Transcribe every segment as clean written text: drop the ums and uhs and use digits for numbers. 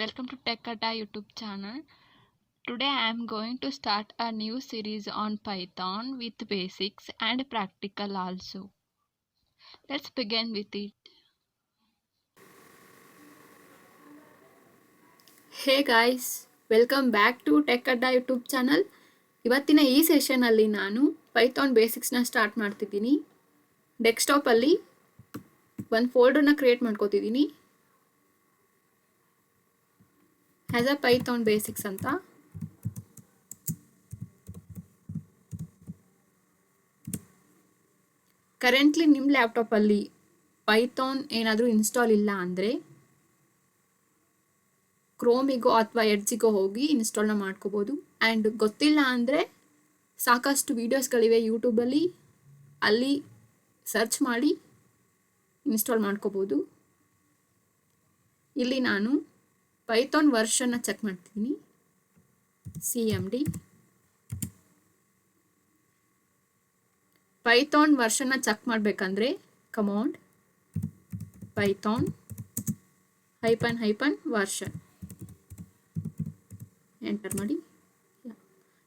Welcome to Tech Adda YouTube channel. Today I am going to start a new series on Python with basics and practical also. Let's begin with it. Hey guys, welcome back to tech Adda YouTube channel. ಇವತ್ತಿನ ಈ ಸೆಷನಲ್ಲಿ ನಾನು Python ಬೇಸಿಕ್ಸ್ನ start ಮಾಡ್ತಿದ್ದೀನಿ. ಡೆಸ್ಕ್ಟಾಪಲ್ಲಿ ಒಂದು ಫೋಲ್ಡರ್ನ create ಮಾಡ್ಕೋತಿದ್ದೀನಿ, has a Python basics ಅಂತ. Currently ನಿಮ್ಮ ಲ್ಯಾಪ್ಟಾಪಲ್ಲಿ ಪೈಥಾನ್ ಏನಾದರೂ ಇನ್ಸ್ಟಾಲ್ ಇಲ್ಲ ಅಂದರೆ ಕ್ರೋಮಿಗೋ ಅಥವಾ ಎಡ್ಜಿಗೋ ಹೋಗಿ ಇನ್ಸ್ಟಾಲ್ನ ಮಾಡ್ಕೋಬೋದು. ಆ್ಯಂಡ್ ಗೊತ್ತಿಲ್ಲ ಅಂದರೆ ಸಾಕಷ್ಟು ವೀಡಿಯೋಸ್ಗಳಿವೆ ಯೂಟ್ಯೂಬಲ್ಲಿ, ಅಲ್ಲಿ ಸರ್ಚ್ ಮಾಡಿ ಇನ್ಸ್ಟಾಲ್ ಮಾಡ್ಕೋಬೋದು. ಇಲ್ಲಿ ನಾನು ಪೈಥಾನ್ ವರ್ಷನ್ನ ಚೆಕ್ ಮಾಡ್ತೀನಿ, CMD. ಪೈಥಾನ್ ವರ್ಷನ್ನ ಚೆಕ್ ಮಾಡಬೇಕಂದ್ರೆ ಕಮಾಂಡ್ ಪೈಥಾನ್ -ವರ್ಷನ್ ಎಂಟರ್ ಮಾಡಿ.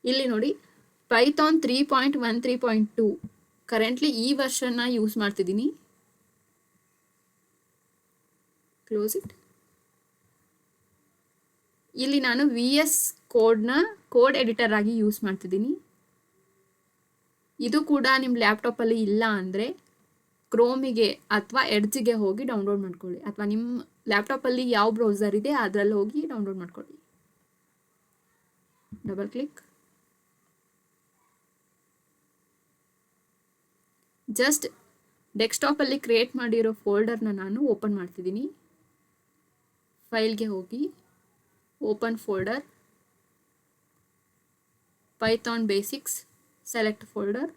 ಇಲ್ಲಿ ನೋಡಿ, ಪೈಥಾನ್ 3.1 ಕರೆಂಟ್ಲಿ ಈ ವರ್ಷನ್ನ ಯೂಸ್ ಮಾಡ್ತಿದ್ದೀನಿ. Close it. ಇಲ್ಲಿ ನಾನು VS ಕೋಡ್ ಎಡಿಟರ್ ಆಗಿ ಯೂಸ್ ಮಾಡ್ತಿದ್ದೀನಿ. ಇದು ಕೂಡ ನಿಮ್ಮ ಲ್ಯಾಪ್ಟಾಪಲ್ಲಿ ಇಲ್ಲ ಅಂದರೆ ಕ್ರೋಮಿಗೆ ಅಥವಾ ಎಡ್ಜಿಗೆ ಹೋಗಿ ಡೌನ್ಲೋಡ್ ಮಾಡ್ಕೊಳ್ಳಿ, ಅಥವಾ ನಿಮ್ಮ ಲ್ಯಾಪ್ಟಾಪಲ್ಲಿ ಯಾವ ಬ್ರೌಸರ್ ಇದೆ ಅದರಲ್ಲಿ ಹೋಗಿ ಡೌನ್ಲೋಡ್ ಮಾಡ್ಕೊಳ್ಳಿ. Double click. ಜಸ್ಟ್ ಡೆಸ್ಕ್ಟಾಪಲ್ಲಿ ಕ್ರಿಯೇಟ್ ಮಾಡಿರೋ ಫೋಲ್ಡರ್ನ ನಾನು ಓಪನ್ ಮಾಡ್ತಿದ್ದೀನಿ. ಫೈಲ್ಗೆ ಹೋಗಿ open folder, Python basics, select folder.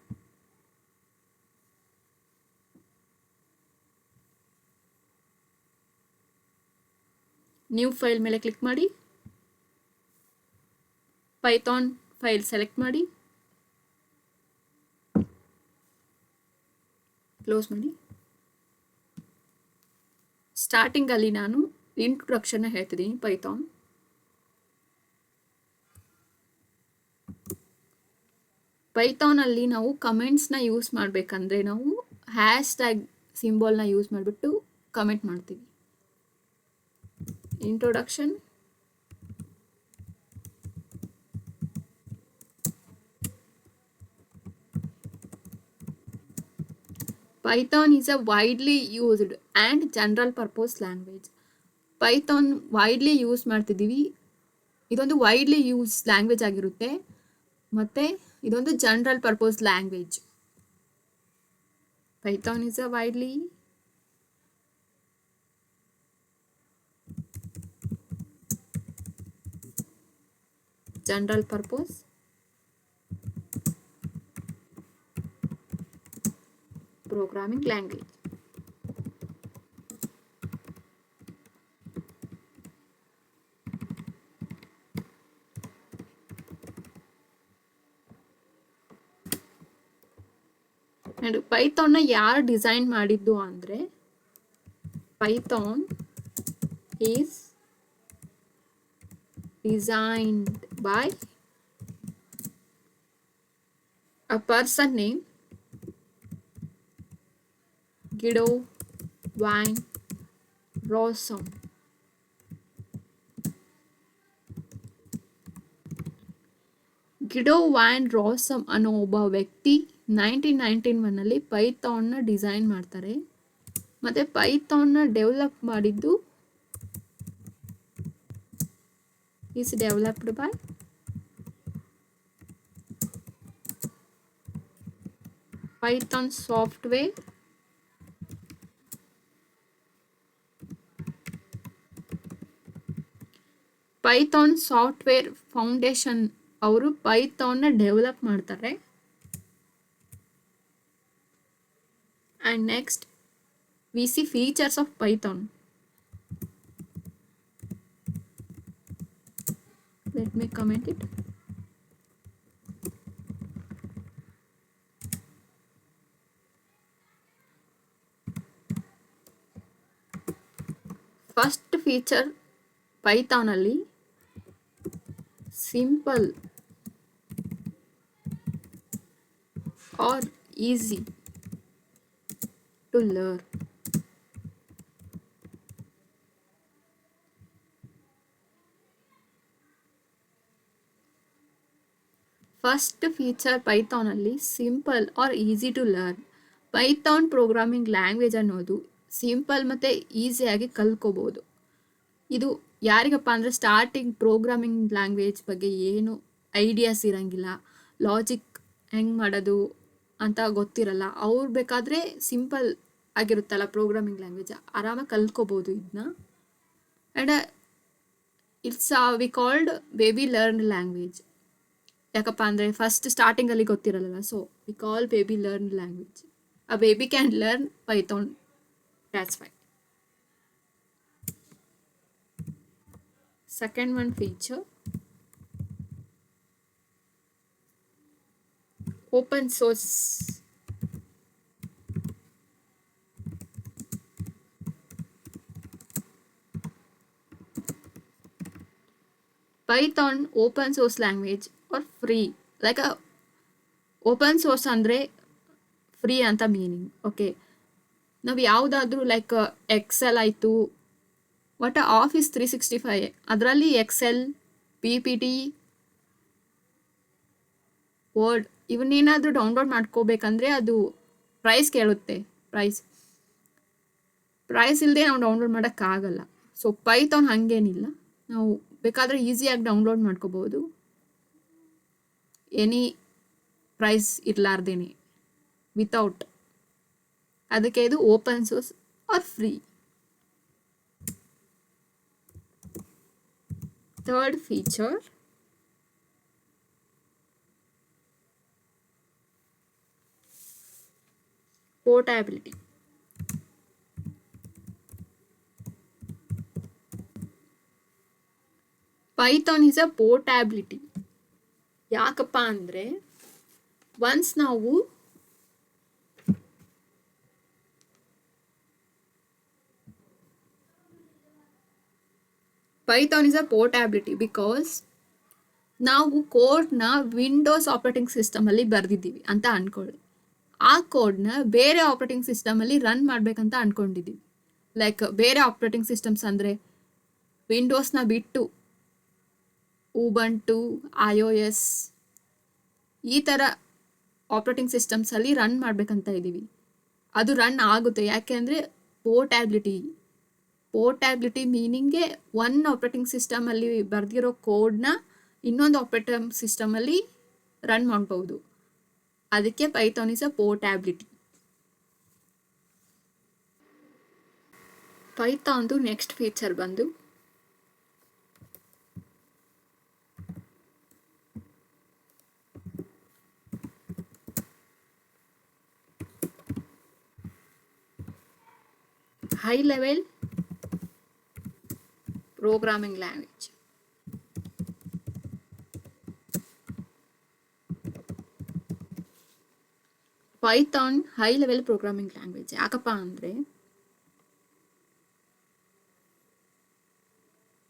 New file ಮೇಲೆ ಕ್ಲಿಕ್ ಮಾಡಿ, ಪೈಥಾನ್ ಫೈಲ್ ಸೆಲೆಕ್ಟ್ ಮಾಡಿ, ಕ್ಲೋಸ್ ಮಾಡಿ. ಸ್ಟಾರ್ಟಿಂಗಲ್ಲಿ ನಾನು ಇಂಟ್ರೊಡಕ್ಷನ್ನ ಹೇಳ್ತಿದ್ದೀನಿ ಪೈಥಾನ್. ಪೈಥಾನಲ್ಲಿ ನಾವು ಕಮೆಂಟ್ಸ್ನ ಯೂಸ್ ಮಾಡಬೇಕಂದ್ರೆ ನಾವು ಹ್ಯಾಶ್ಟ್ಯಾಗ್ ಸಿಂಬಲ್ನ ಯೂಸ್ ಮಾಡಿಬಿಟ್ಟು ಕಮೆಂಟ್ ಮಾಡ್ತೀವಿ. Introduction, Python is a widely used and general purpose language. Python widely use ಮಾಡ್ತಿದ್ದೀವಿ. ಇದೊಂದು ವೈಡ್ಲಿ ಯೂಸ್ ಲ್ಯಾಂಗ್ವೇಜ್ ಆಗಿರುತ್ತೆ, ಮತ್ತು ಇದೊಂದು general purpose language. Python is a widely general purpose programming language. And ಪೈಥಾನ್ನ ಯಾರು ಡಿಸೈನ್ ಮಾಡಿದ್ದು ಅಂದರೆ, Python is designed by a person name Guido van Rossum. Guido van Rossum ಅನ್ನೋ ಒಬ್ಬ ವ್ಯಕ್ತಿ 1991 ಪೈಥಾನ್ನ ಡಿಸೈನ್ ಮಾಡ್ತಾರೆ. ಮತ್ತು ಪೈಥಾನ್ನ ಡೆವಲಪ್ ಮಾಡಿದ್ದು is developed by Python software Python software foundation ಅವರು ಪೈಥಾನ್ನ ಡೆವಲಪ್ ಮಾಡ್ತಾರೆ. And next we see features of Python. Let me comment it. First feature ಪೈಥಾನಲ್ಲಿ simple or easy to learn. First feature ಪೈಥಾನಲ್ಲಿ simple or easy to learn. Python programming language ಅನ್ನೋದು simple ಮತ್ತು ಈಸಿಯಾಗಿ ಕಲ್ತ್ಕೋಬೋದು. ಇದು ಯಾರಿಗಪ್ಪ ಅಂದರೆ ಸ್ಟಾರ್ಟಿಂಗ್ ಪ್ರೋಗ್ರಾಮಿಂಗ್ ಲ್ಯಾಂಗ್ವೇಜ್ ಬಗ್ಗೆ ಏನು ideas ಇರೋಂಗಿಲ್ಲ, ಲಾಜಿಕ್ ಹೆಂಗೆ ಮಾಡೋದು ಅಂತ ಗೊತ್ತಿರಲ್ಲ, ಅವ್ರು ಬೇಕಾದರೆ ಸಿಂಪಲ್ ಆಗಿರುತ್ತಲ್ಲ ಪ್ರೋಗ್ರಾಮಿಂಗ್ ಲ್ಯಾಂಗ್ವೇಜ್ ಆರಾಮಾಗಿ ಕಲ್ತ್ಕೋಬೋದು ಇದನ್ನ. And it's we called baby learn language. ಯಾಕಪ್ಪ ಅಂದರೆ ಫಸ್ಟ್ ಸ್ಟಾರ್ಟಿಂಗಲ್ಲಿ ಗೊತ್ತಿರಲ್ಲ, so we call baby learn language. A baby can learn Python, that's why. Second one feature, open source. Python open source language or free. Like a open source ಅಂದರೆ free ಅಂತ meaning. Okay, ನಾವು ಯಾವುದಾದ್ರೂ like Excel ಆಯಿತು, ಒಟ್ಟು office 365 ಅದರಲ್ಲಿ Excel, PPT, word ಇವನ್ನೇನಾದರೂ download ಮಾಡ್ಕೋಬೇಕಂದ್ರೆ ಅದು price ಕೇಳುತ್ತೆ. Price ಇಲ್ಲದೆ ನಾವು ಡೌನ್ಲೋಡ್ ಮಾಡೋಕ್ಕಾಗಲ್ಲ. ಸೊ ಪೈಥಾನ್ ಹಾಗೇನಿಲ್ಲ, ನಾವು ಬೇಕಾದರೆ ಈಸಿಯಾಗಿ ಡೌನ್ಲೋಡ್ ಮಾಡ್ಕೋಬೋದು, ಎನಿ ಪ್ರೈಸ್ ಇರಲಾರ್ದೇನೆ, ವಿತೌಟ್. ಅದಕ್ಕೆ ಇದು open source R free. Third feature, portability. Python is a portability. ಯಾಕಪ್ಪ ಅಂದರೆ ಒನ್ಸ್ ನಾವು Python is a portability because ನಾವು ಕೋಡ್ನ ವಿಂಡೋಸ್ ಆಪ್ರೇಟಿಂಗ್ ಸಿಸ್ಟಮಲ್ಲಿ ಬರೆದಿದ್ದೀವಿ ಅಂತ ಅಂದ್ಕೊಳ್ಳಿ. ಆ ಕೋಡ್ನ ಬೇರೆ ಆಪ್ರೇಟಿಂಗ್ ಸಿಸ್ಟಮಲ್ಲಿ ರನ್ ಮಾಡಬೇಕಂತ ಅಂದ್ಕೊಂಡಿದ್ದೀವಿ. ಲೈಕ್ ಬೇರೆ ಆಪ್ರೇಟಿಂಗ್ ಸಿಸ್ಟಮ್ಸ್ ಅಂದರೆ ವಿಂಡೋಸ್ನ ಬಿಟ್ಟು ಉಬಂಟು, iOS ಈ ಥರ ಆಪ್ರೇಟಿಂಗ್ ಸಿಸ್ಟಮ್ಸಲ್ಲಿ ರನ್ ಮಾಡಬೇಕಂತ ಇದ್ದೀವಿ. ಅದು ರನ್ ಆಗುತ್ತೆ. ಯಾಕೆ ಅಂದರೆ ಪೋರ್ಟ್ಯಾಬಿಲಿಟಿ ಮೀನಿಂಗ್ಗೆ ಒನ್ ಆಪ್ರೇಟಿಂಗ್ ಸಿಸ್ಟಮಲ್ಲಿ ಬರೆದಿರೋ ಕೋಡ್ನ ಇನ್ನೊಂದು ಆಪ್ರೇಟಿಂಗ್ ಸಿಸ್ಟಮಲ್ಲಿ ರನ್ ಮಾಡ್ಬೋದು. ಅದಕ್ಕೆ ಪೈಥಾನ್ ಇಸ್ ಅ ಪೋರ್ಟ್ಯಾಬಿಲಿಟಿ. ಪೈಥಾನ್ದು ನೆಕ್ಸ್ಟ್ ಫೀಚರ್ ಬಂದು high level programming language. Python high level programming language ಯಾಕಪ್ಪ ಅಂದರೆ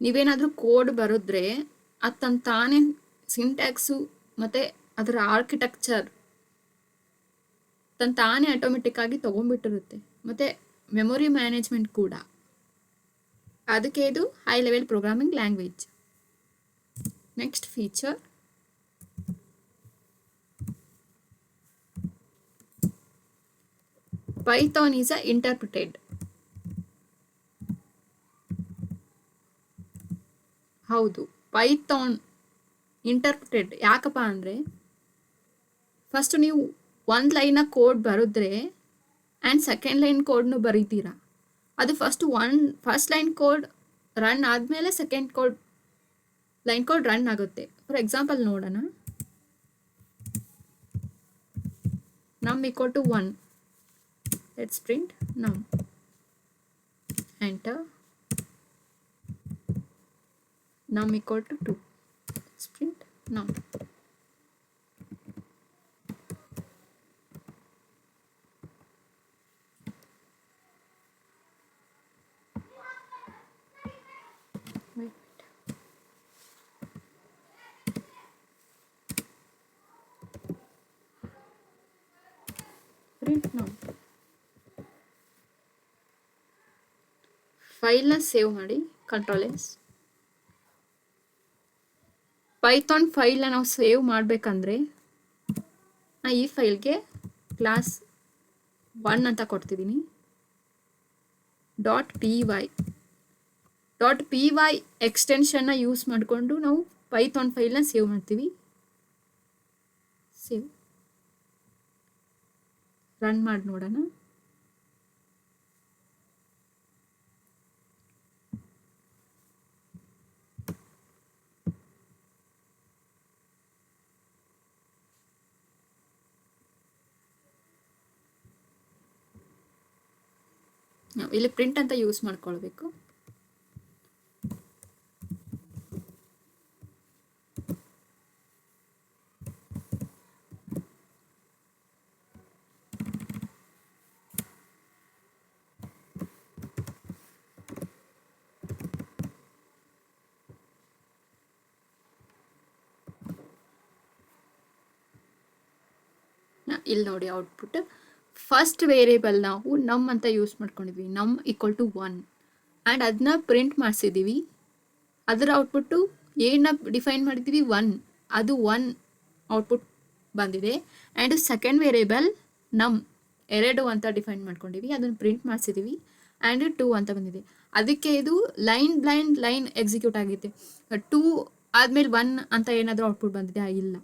ನೀವೇನಾದರೂ ಕೋಡ್ ಬರೆದ್ರೆ ಅದು ತಾನೇ ಸಿಂಟ್ಯಾಕ್ಸು ಮತ್ತು ಅದರ ಆರ್ಕಿಟೆಕ್ಚರ್ ತಾನೇ ಆಟೋಮೆಟಿಕ್ ಆಗಿ ತೊಗೊಂಡ್ಬಿಟ್ಟಿರುತ್ತೆ, ಮತ್ತು ಮೆಮೊರಿ ಮ್ಯಾನೇಜ್ಮೆಂಟ್ ಕೂಡ. ಅದಕ್ಕೆ ಇದು high level programming language. Next feature, Python is a interpreted. ಹೌದು, ಪೈಥಾನ್ ಇಂಟರ್ಪ್ರಿಟೆಡ್ ಯಾಕಪ್ಪ ಅಂದರೆ ಫಸ್ಟ್ ನೀವು ಒಂದು ಲೈನ ಕೋಡ್ ಬರೆದ್ರೆ ಆ್ಯಂಡ್ ಸೆಕೆಂಡ್ ಲೈನ್ ಕೋಡ್ನು ಬರೀತೀರಾ. ಅದು ಫಸ್ಟ್ ಲೈನ್ ಕೋಡ್ ರನ್ ಆದಮೇಲೆ ಸೆಕೆಂಡ್ ಲೈನ್ ಕೋಡ್ ರನ್ ಆಗುತ್ತೆ. ಫಾರ್ ಎಕ್ಸಾಂಪಲ್ ನೋಡೋಣ. num equal to 1. Let's print num. Enter. Num equal to 2. Let's print num. Wait. print now. ಫೈಲ್ನ save ಮಾಡಿ control S. Python ಫೈಲ್ನ ನಾವು save ಮಾಡಬೇಕಂದ್ರೆ ಈ ಫೈಲ್ಗೆ class 1 ಅಂತ ಕೊಡ್ತಿದ್ದೀನಿ. .py ಎಕ್ಸ್ಟೆನ್ಷನ್ನ ಯೂಸ್ ಮಾಡಿಕೊಂಡು ನಾವು ಪೈಥಾನ್ ಫೈಲ್ನ ಸೇವ್ ಮಾಡ್ತೀವಿ. ಸೇವ್ ರನ್ ಮಾಡಿ ನೋಡೋಣ. ಇಲ್ಲಿ ಪ್ರಿಂಟ್ ಅಂತ ಯೂಸ್ ಮಾಡ್ಕೊಳ್ಬೇಕು. ಇಲ್ಲಿ ನೋಡಿ ಔಟ್ಪುಟ್. ಫಸ್ಟ್ ವೇರಿಯೇಬಲ್ ನಾವು ನಮ್ ಅಂತ ಯೂಸ್ ಮಾಡ್ಕೊಂಡಿದ್ವಿ, ನಮ್ ಈಕ್ವಲ್ ಟು 1 ಆ್ಯಂಡ್ ಅದನ್ನ ಪ್ರಿಂಟ್ ಮಾಡಿಸಿದ್ದೀವಿ. ಅದರ ಔಟ್ಪುಟ್ಟು ಏನನ್ನ ಡಿಫೈನ್ ಮಾಡಿದ್ದೀವಿ 1, ಅದು 1 ಔಟ್ಪುಟ್ ಬಂದಿದೆ. ಆ್ಯಂಡ್ ಸೆಕೆಂಡ್ ವೇರಿಯೇಬಲ್ ನಮ್ 2 ಅಂತ ಡಿಫೈನ್ ಮಾಡ್ಕೊಂಡಿವಿ, ಅದನ್ನು ಪ್ರಿಂಟ್ ಮಾಡಿಸಿದ್ದೀವಿ ಆ್ಯಂಡ್ 2 ಅಂತ ಬಂದಿದೆ. ಅದಕ್ಕೆ ಇದು ಲೈನ್ ಎಕ್ಸಿಕ್ಯೂಟ್ ಆಗಿದೆ. 2 ಆದಮೇಲೆ 1 ಅಂತ ಏನಾದರೂ ಔಟ್ಪುಟ್ ಬಂದಿದೆ ಇಲ್ಲ.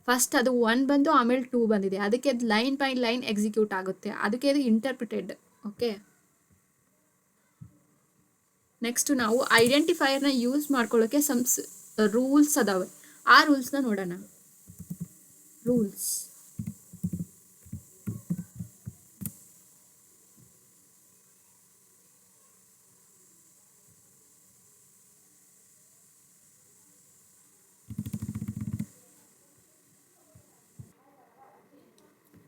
ಫಸ್ಟ್ ಅದು 1 ಬಂದು ಆಮೇಲೆ 2 ಬಂದಿದೆ, ಅದಕ್ಕೆ ಅದು ಲೈನ್ ಬೈ ಲೈನ್ ಎಕ್ಸಿಕ್ಯೂಟ್ ಆಗುತ್ತೆ, ಅದಕ್ಕೆ ಅದು ಇಂಟರ್ಪ್ರಿಟೆಡ್. ಓಕೆ, ನೆಕ್ಸ್ಟ್ ನಾವು ಐಡೆಂಟಿಫೈಯರ್ನ ಯೂಸ್ ಮಾಡ್ಕೊಳ್ಳೋಕ್ಕೆ ರೂಲ್ಸ್ ಅದಾವೆ. ಆ ರೂಲ್ಸ್ನ ನೋಡೋಣ. ರೂಲ್ಸ್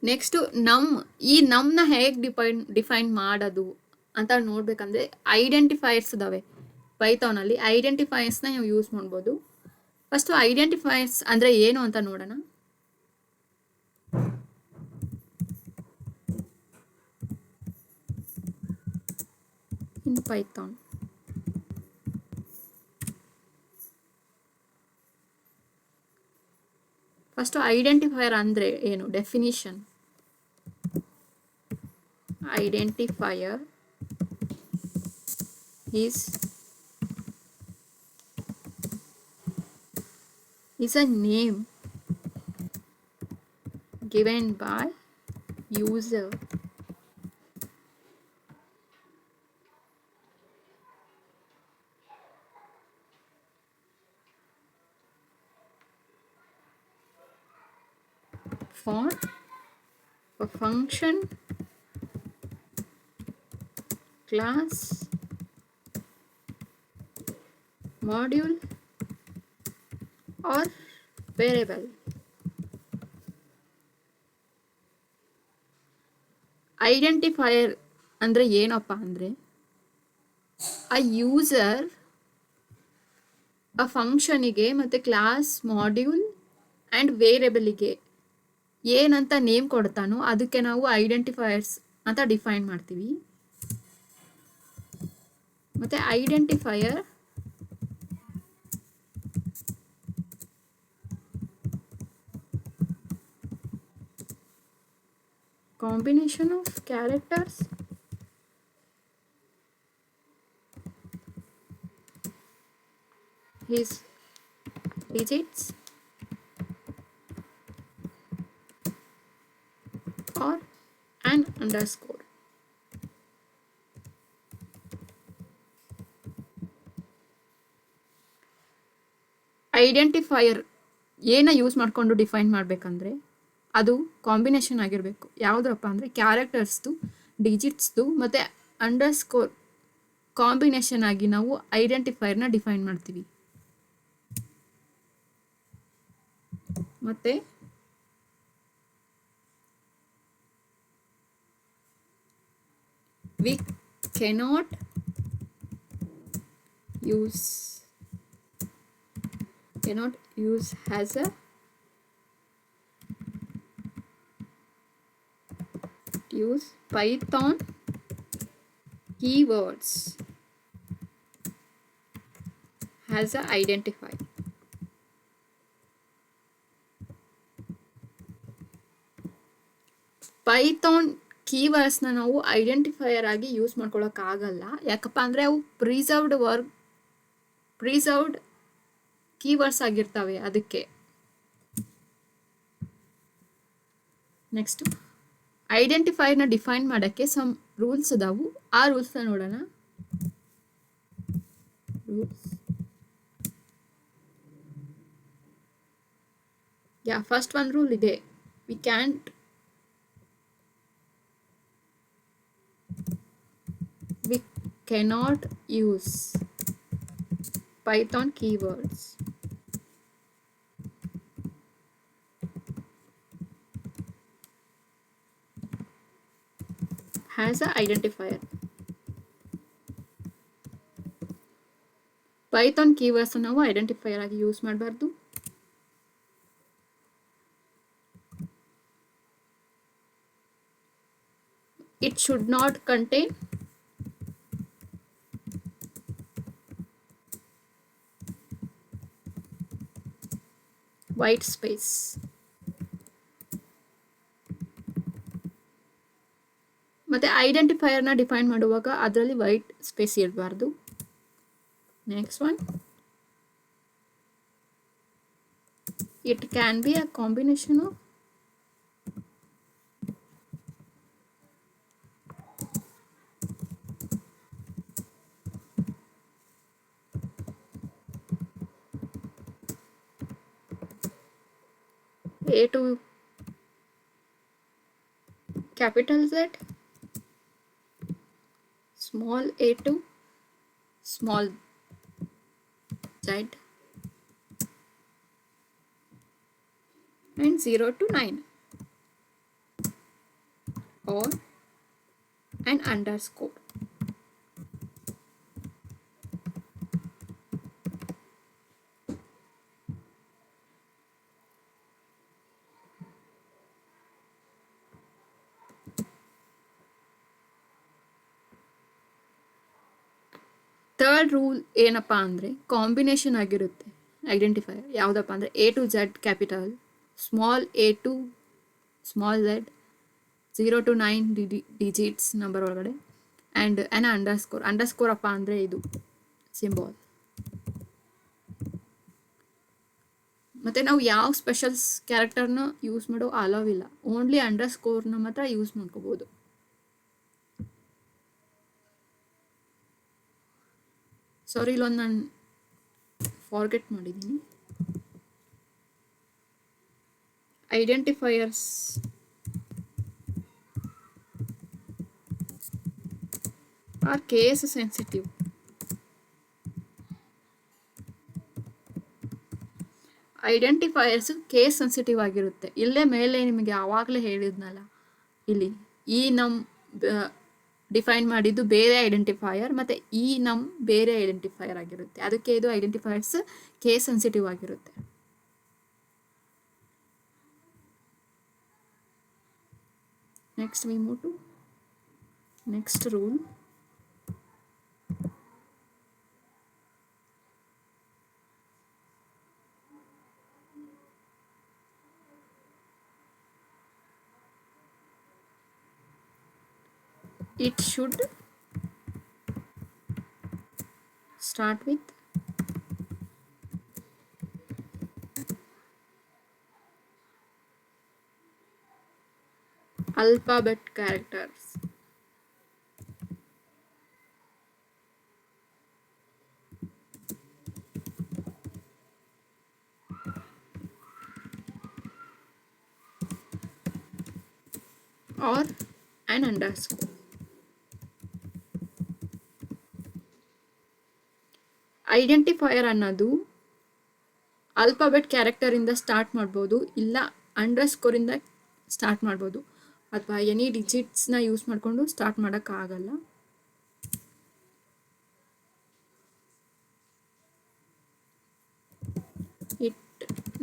ನೆಕ್ಸ್ಟು ಈ ನಮ್ನ ಹೇಗೆ ಡಿಫೈನ್ ಮಾಡೋದು ಅಂತ ನೋಡ್ಬೇಕಂದ್ರೆ ಐಡೆಂಟಿಫೈಯರ್ಸ್ ಇದಾವೆ ಪೈಥಾನಲ್ಲಿ. ಐಡೆಂಟಿಫೈಯರ್ಸ್ನ ನಾವು ಯೂಸ್ ಮಾಡ್ಬೋದು. ಫಸ್ಟು ಐಡೆಂಟಿಫೈಯರ್ಸ್ ಅಂದರೆ ಏನು ಅಂತ ನೋಡೋಣ. ಇನ್ ಪೈಥಾನ್ ಫಸ್ಟು ಐಡೆಂಟಿಫೈಯರ್ ಅಂದರೆ ಏನು, definition. Identifier is a name given by user for a function, class, module or variable. Identifier ಅಂದರೆ ಏನಪ್ಪ ಅಂದರೆ ಆ ಯೂಸರ್ ಆ ಫಂಕ್ಷನಿಗೆ ಮತ್ತು ಕ್ಲಾಸ್, ಮಾಡ್ಯೂಲ್ ಆ್ಯಂಡ್ ವೇರಿಯಬಲಿಗೆ ಏನಂತ ನೇಮ್ ಕೊಡ್ತಾನೋ ಅದಕ್ಕೆ ನಾವು ಐಡೆಂಟಿಫೈಯರ್ಸ್ ಅಂತ ಡಿಫೈನ್ ಮಾಡ್ತೀವಿ. ಮತ್ತು identifier combination of characters is digits or an underscore. Identifier ಏನ ಯೂಸ್ ಮಾಡಿಕೊಂಡು ಡಿಫೈನ್ ಮಾಡಬೇಕಂದ್ರೆ ಅದು ಕಾಂಬಿನೇಷನ್ ಆಗಿರಬೇಕು. ಯಾವುದ್ರಪ್ಪ ಅಂದರೆ ಕ್ಯಾರೆಕ್ಟರ್ಸ್ದು, ಡಿಜಿಟ್ಸ್ದು ಮತ್ತು ಅಂಡರ್ಸ್ಕೋರ್ ಕಾಂಬಿನೇಷನ್ ಆಗಿ ನಾವು ಐಡೆಂಟಿಫೈಯರ್ನ ಡಿಫೈನ್ ಮಾಡ್ತೀವಿ. ಮತ್ತು we cannot use as a use Python keywords as a identifier. Python ಕೀವರ್ಡ್ಸ್ನ ನಾವು ಐಡೆಂಟಿಫೈಯರ್ ಆಗಿ ಯೂಸ್ ಮಾಡ್ಕೊಳ್ಳೋಕ್ಕಾಗಲ್ಲ. ಯಾಕಪ್ಪ ಅಂದರೆ ಅವು ಪ್ರಿಸರ್ವ್ಡ್ ಕೀವರ್ಡ್ಸ್ ಆಗಿರ್ತವೆ ಅದಕ್ಕೆ. ನೆಕ್ಸ್ಟ್ ಐಡೆಂಟಿಫೈಯರ್ನ ಡಿಫೈನ್ ಮಾಡೋಕ್ಕೆ ಸಮ್ ರೂಲ್ಸ್ ಅದಾವು. ಆ ರೂಲ್ಸ್ನ ನೋಡೋಣ. ರೂಲ್ಸ್ ಫಸ್ಟ್ ಒಂದು ರೂಲ್ ಇದೆ. We cannot use Python keywords as an identifier. Python keywords ನಾವು ಐಡೆಂಟಿಫೈಯರ್ ಆಗಿ ಯೂಸ್ ಮಾಡಬಾರ್ದು. It should not contain white space. ಮತ್ತೆ ಐಡೆಂಟಿಫೈಯರ್ನ ಡಿಫೈನ್ ಮಾಡುವಾಗ ಅದರಲ್ಲಿ ವೈಟ್ ಸ್ಪೇಸ್ ಇರಬಾರ್ದು. Next one, it can be a combination of A to capital Z, small a to small z, and 0 to 9, or an underscore. Third rule ಏನಪ್ಪ ಅಂದರೆ combination ಆಗಿರುತ್ತೆ identifier. ಯಾವುದಪ್ಪ ಅಂದರೆ A to Z capital, small a to small z, 0 to 9 digits number ಒಳಗಡೆ, and underscore ಅಪ್ಪ ಅಂದರೆ ಇದು symbol. ಮತ್ತು ನಾವು ಯಾವ ಸ್ಪೆಷಲ್ಸ್ ಕ್ಯಾರೆಕ್ಟರ್ನ ಯೂಸ್ ಮಾಡೋ ಅಲೋವ್ ಇಲ್ಲ. ಓನ್ಲಿ ಅಂಡರ್ಸ್ಕೋರ್ನ ಮಾತ್ರ ಯೂಸ್ ಮಾಡ್ಕೋಬೋದು. ಸಾರಿ, ಇಲ್ಲೊಂದು ನಾನು ಫಾರ್ಗೆಟ್ ಮಾಡಿದ್ದೀನಿ. Identifiers are case sensitive. Identifiers case sensitive ಆಗಿರುತ್ತೆ. ಇಲ್ಲೇ ಮೇಲೆ ನಿಮಗೆ ಆವಾಗಲೇ ಹೇಳಿದ್ನಲ್ಲ, ಇಲ್ಲಿ ಈ ಡಿಫೈನ್ ಮಾಡಿದ್ದು ಬೇರೆ ಐಡೆಂಟಿಫೈಯರ್, ಮತ್ತು ಬೇರೆ ಐಡೆಂಟಿಫೈಯರ್ ಆಗಿರುತ್ತೆ. ಅದಕ್ಕೆ ಇದು ಐಡೆಂಟಿಫೈಯರ್ಸ್ ಕೇಸ್ ಸೆನ್ಸಿಟಿವ್ ಆಗಿರುತ್ತೆ. Next we move to next rule. It should start with alphabet characters. Or an underscore. Identifier ಅನ್ನೋದು ಆಲ್ಫಾಬೆಟ್ ಕ್ಯಾರೆಕ್ಟರಿಂದ ಸ್ಟಾರ್ಟ್ ಮಾಡ್ಬೋದು, ಇಲ್ಲ ಅಂಡರ್ಸ್ಕೋರಿಂದ ಸ್ಟಾರ್ಟ್ ಮಾಡ್ಬೋದು, ಅಥವಾ ಎನಿ ಡಿಜಿಟ್ಸ್ನ ಯೂಸ್ ಮಾಡಿಕೊಂಡು ಸ್ಟಾರ್ಟ್ ಮಾಡೋಕ್ಕಾಗಲ್ಲ.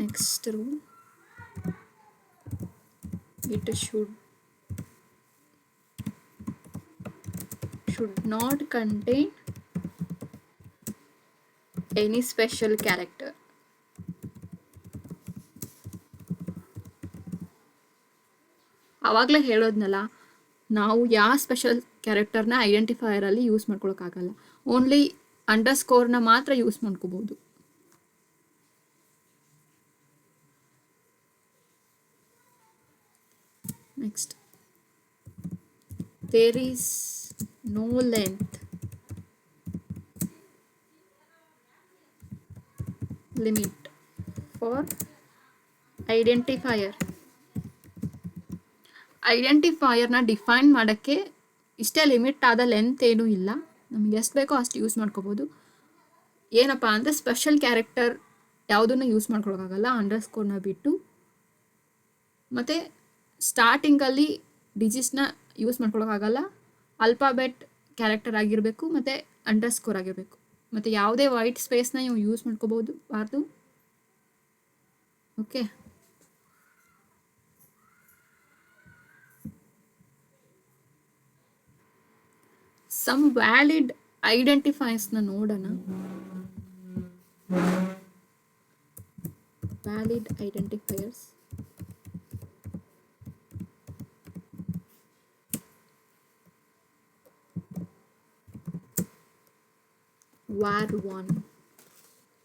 Next rule, it should should not contain any special character. ಆವಾಗಲೇ ಹೇಳೋದ್ನಲ್ಲ, ನಾವು ಯಾವ ಸ್ಪೆಷಲ್ ಕ್ಯಾರೆಕ್ಟರ್ನ ಐಡೆಂಟಿಫೈಯರಲ್ಲಿ ಯೂಸ್ ಮಾಡ್ಕೊಳಕ್ಕಾಗಲ್ಲ. ಓನ್ಲಿ ಅಂಡರ್ಸ್ಕೋರ್ನ ಮಾತ್ರ ಯೂಸ್ ಮಾಡ್ಕೋಬೋದು. Next, there is no length limit for identifier. ಐಡೆಂಟಿಫೈಯರ್ನ ಡಿಫೈನ್ ಮಾಡೋಕ್ಕೆ ಇಷ್ಟೇ ಲಿಮಿಟ್ ಆದ ಲೆಂತ್ ಏನೂ ಇಲ್ಲ. ನಮಗೆ ಎಷ್ಟು ಬೇಕೋ ಅಷ್ಟು ಯೂಸ್ ಮಾಡ್ಕೋಬೋದು. ಏನಪ್ಪ ಅಂದರೆ ಸ್ಪೆಷಲ್ ಕ್ಯಾರೆಕ್ಟರ್ ಯಾವುದನ್ನು ಯೂಸ್ ಮಾಡ್ಕೊಳಕ್ಕಾಗಲ್ಲ ಅಂಡರ್ಸ್ಕೋರ್ನ ಬಿಟ್ಟು. ಮತ್ತು ಸ್ಟಾರ್ಟಿಂಗಲ್ಲಿ ಡಿಜಿಟ್ಸ್ನ ಯೂಸ್ ಮಾಡ್ಕೊಳಕ್ಕಾಗಲ್ಲ. ಅಲ್ಫಾಬೆಟ್ ಕ್ಯಾರೆಕ್ಟರ್ ಆಗಿರಬೇಕು ಮತ್ತು ಅಂಡರ್ಸ್ಕೋರ್ ಆಗಿರಬೇಕು. ಮತ್ತು ಯಾವುದೇ ವೈಟ್ ಸ್ಪೇಸ್ನ ನೀವು ಯೂಸ್ ಮಾಡ್ಕೋಬೋದು ಬಾರ್ದು. ಓಕೆ, ಸಮ್ ವ್ಯಾಲಿಡ್ ಐಡೆಂಟಿಫೈಯರ್ಸ್ನ ನೋಡೋಣ. Valid identifiers. var1.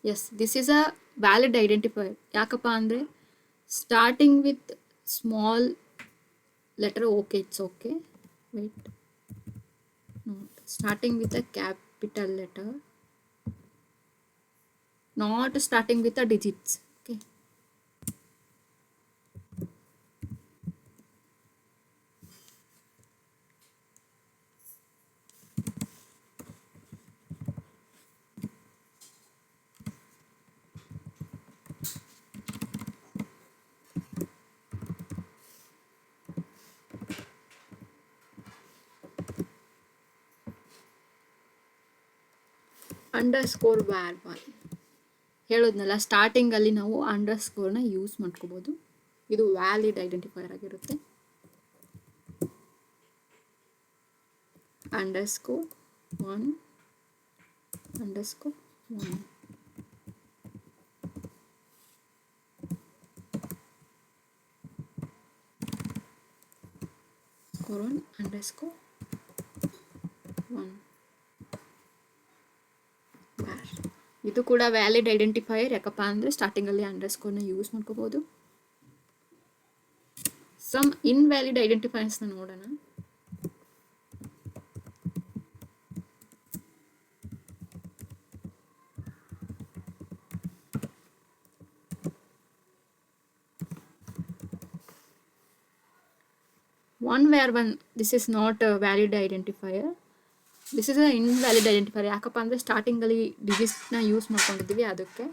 Yes, this is a valid identifier. ಯಾಕಪ್ಪ ಅಂದರೆ starting with small letter, okay, it's okay. Wait, not starting with a capital letter, not starting with the digits. Okay, underscore var1. ಹೇಳೋದ್ನಲ್ಲ, ಸ್ಟಾರ್ಟಿಂಗಲ್ಲಿ ನಾವು ಅಂಡರ್ಸ್ಕೋರ್ನ use ಮಾಡ್ಕೋಬೋದು. ಇದು valid identifier ಆಗಿರುತ್ತೆ. Underscore 1, underscore 1. Score 1 underscore 1. ಇದು ಕೂಡ valid identifier. ಯಾಕಪ್ಪ ಅಂದರೆ ಸ್ಟಾರ್ಟಿಂಗಲ್ಲಿ ಅಂಡರ್ಸ್ಕೋರ್ನ ಯೂಸ್ ಮಾಡ್ಕೋಬೋದು. ಸಮ್ ಇನ್ವ್ಯಾಲಿಡ್ ಐಡೆಂಟಿಫೈಯರ್ಸ್ನ ನೋಡೋಣ. one var1, this is not a valid identifier. This is a invalid identifier. ಯಾಕಪ್ಪ ಅಂದರೆ ಸ್ಟಾರ್ಟಿಂಗಲ್ಲಿ ಡಿಜಿಟ್ಸ್ನ ಯೂಸ್ ಮಾಡ್ಕೊಂಡಿದ್ದೀವಿ ಅದಕ್ಕೆ.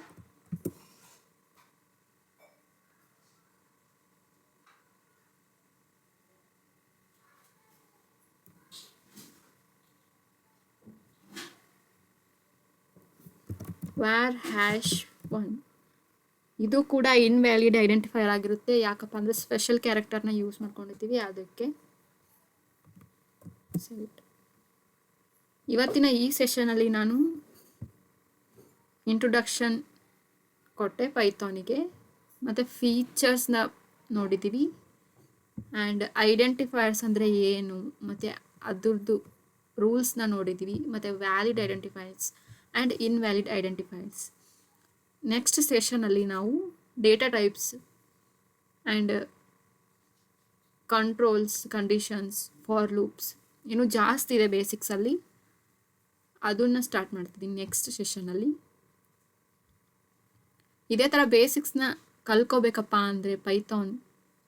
var#1, ಇದು ಕೂಡ ಇನ್ವ್ಯಾಲಿಡ್ ಐಡೆಂಟಿಫೈಯರ್ ಆಗಿರುತ್ತೆ. ಯಾಕಪ್ಪ ಅಂದರೆ ಸ್ಪೆಷಲ್ ಕ್ಯಾರೆಕ್ಟರ್ನ ಯೂಸ್ ಮಾಡ್ಕೊಂಡಿದ್ದೀವಿ ಅದಕ್ಕೆ. ಸರಿ, ಇವತ್ತಿನ ಈ ಸೆಷನಲ್ಲಿ ನಾನು ಇಂಟ್ರೊಡಕ್ಷನ್ ಕೊಟ್ಟೆ ಪೈಥಾನಿಗೆ, ಮತ್ತು ಫೀಚರ್ಸ್ನ ನೋಡಿದ್ದೀವಿ, ಆ್ಯಂಡ್ ಐಡೆಂಟಿಫೈಯರ್ಸ್ ಅಂದರೆ ಏನು, ಮತ್ತು ಅದ್ರದ್ದು ರೂಲ್ಸ್ನ ನೋಡಿದ್ದೀವಿ, ಮತ್ತು valid identifiers and invalid identifiers. Next ಸೆಷನಲ್ಲಿ ನಾವು data types and controls, conditions, for loops ಇನ್ನೂ ಜಾಸ್ತಿ ಇದೆ ಬೇಸಿಕ್ಸಲ್ಲಿ, ಅದನ್ನು ಸ್ಟಾರ್ಟ್ ಮಾಡ್ತಿದ್ದೀನಿ ನೆಕ್ಸ್ಟ್ ಸೆಷನಲ್ಲಿ. ಇದೇ ಥರ ಬೇಸಿಕ್ಸ್ನ ಕಲ್ಕೋಬೇಕಪ್ಪ ಅಂದರೆ ಪೈಥಾನ್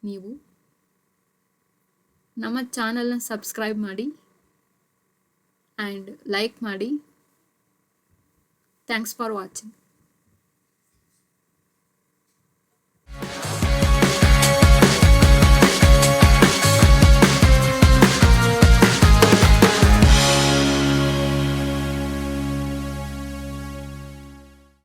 ನೀವು ನಮ್ಮ ಚಾನಲ್ನ ಸಬ್ಸ್ಕ್ರೈಬ್ ಮಾಡಿ ಆ್ಯಂಡ್ ಲೈಕ್ ಮಾಡಿ. Thanks for watching.